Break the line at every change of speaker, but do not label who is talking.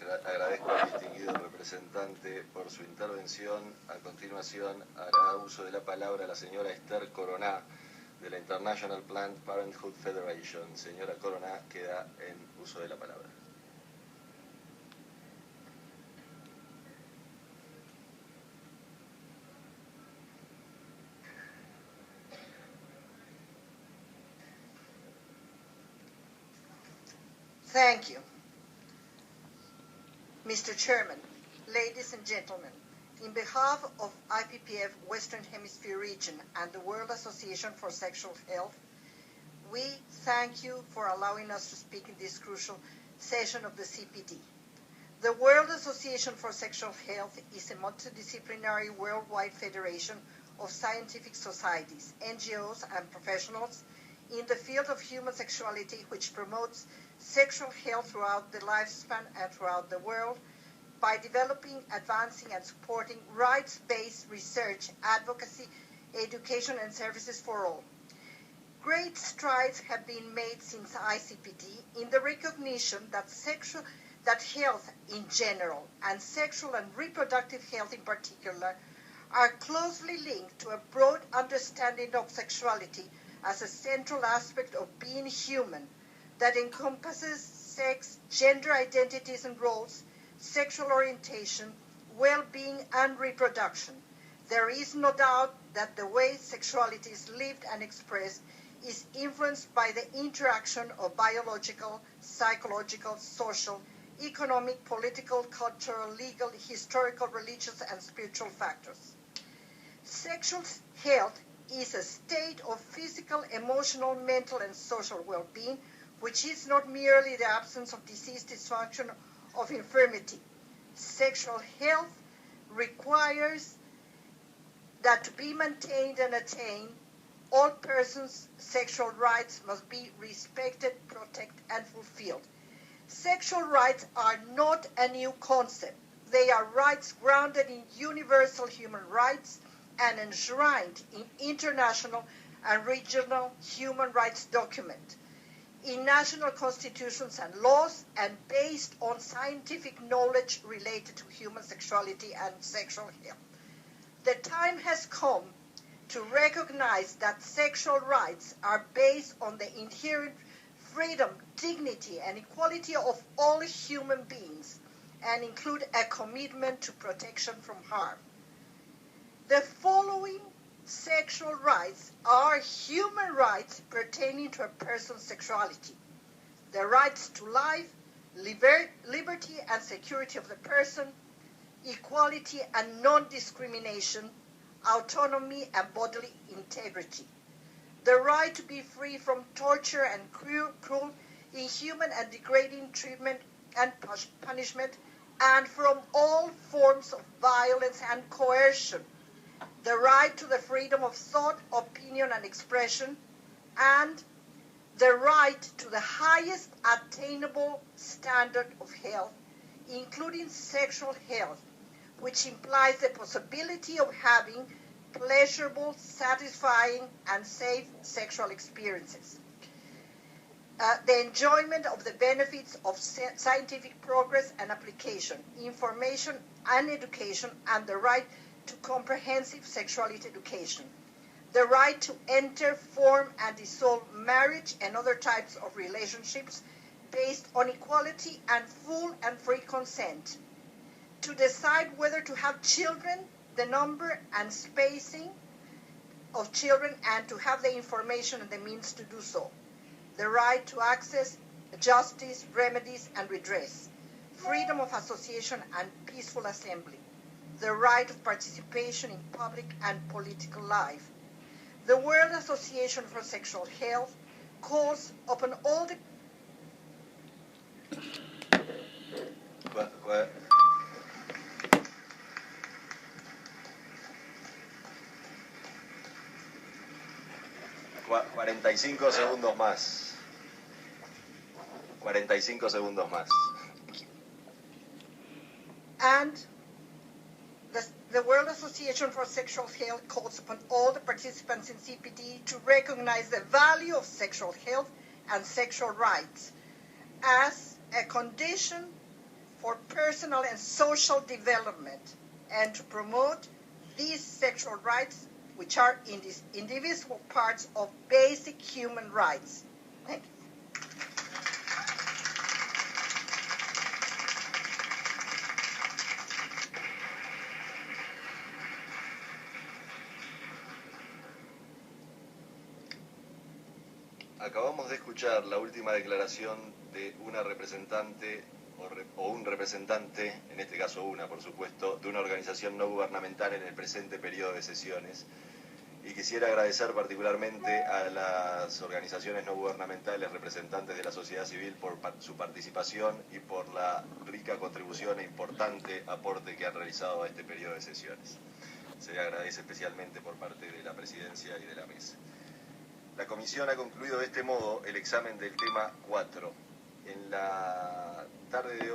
Agradezco al distinguido representante por su intervención. A continuación hará uso de la palabra la señora Esther Coroná, de la International Planned Parenthood Federation. Señora Coroná, queda en uso de la palabra.
Thank you. Mr. Chairman, ladies and gentlemen, in behalf of IPPF Western Hemisphere Region and the World Association for Sexual Health, we thank you for allowing us to speak in this crucial session of the CPD. The World Association for Sexual Health is a multidisciplinary worldwide federation of scientific societies, NGOs, and professionals in the field of human sexuality, which promotes sexual health throughout the lifespan and throughout the world by developing, advancing, and supporting rights-based research, advocacy, education, and services for all. Great strides have been made since ICPD in the recognition that health in general and sexual and reproductive health in particular are closely linked to a broad understanding of sexuality as a central aspect of being human that encompasses sex, gender identities and roles, sexual orientation, well-being, and reproduction. There is no doubt that the way sexuality is lived and expressed is influenced by the interaction of biological, psychological, social, economic, political, cultural, legal, historical, religious, and spiritual factors. Sexual health is a state of physical, emotional, mental, and social well-being, which is not merely the absence of disease, dysfunction, of infirmity. Sexual health requires that to be maintained and attained, all persons' sexual rights must be respected, protected, and fulfilled. Sexual rights are not a new concept. They are rights grounded in universal human rights and enshrined in international and regional human rights documents, in national constitutions and laws, and based on scientific knowledge related to human sexuality and sexual health. The time has come to recognize that sexual rights are based on the inherent freedom, dignity, and equality of all human beings, and include a commitment to protection from harm. The following sexual rights are human rights pertaining to a person's sexuality: the rights to life, liberty and security of the person, equality and non-discrimination, autonomy and bodily integrity, the right to be free from torture and cruel, inhuman and degrading treatment and punishment, and from all forms of violence and coercion, the right to the freedom of thought, opinion, and expression, and the right to the highest attainable standard of health, including sexual health, which implies the possibility of having pleasurable, satisfying, and safe sexual experiences. The enjoyment of the benefits of scientific progress and application, information and education, and the right to comprehensive sexuality education. The right to enter, form, and dissolve marriage and other types of relationships based on equality and full and free consent. To decide whether to have children, the number and spacing of children, and to have the information and the means to do so. The right to access justice, remedies, and redress. Freedom of association and peaceful assembly. The right of participation in public and political life. The World Association for Sexual Health calls upon all the...
45 segundos más. 45 segundos más.
And the World Association for Sexual Health calls upon all the participants in CPD to recognize the value of sexual health and sexual rights as a condition for personal and social development and to promote these sexual rights, which are indivisible parts of basic human rights. Thank you.
Acabamos de escuchar la última declaración de una representante o un representante, en este caso una, por supuesto, de una organización no gubernamental en el presente periodo de sesiones. Y quisiera agradecer particularmente a las organizaciones no gubernamentales representantes de la sociedad civil por su participación y por la rica contribución e importante aporte que han realizado a este periodo de sesiones. Se le agradece especialmente por parte de la Presidencia y de la Mesa. La Comisión ha concluido de este modo el examen del tema 4. En la tarde de hoy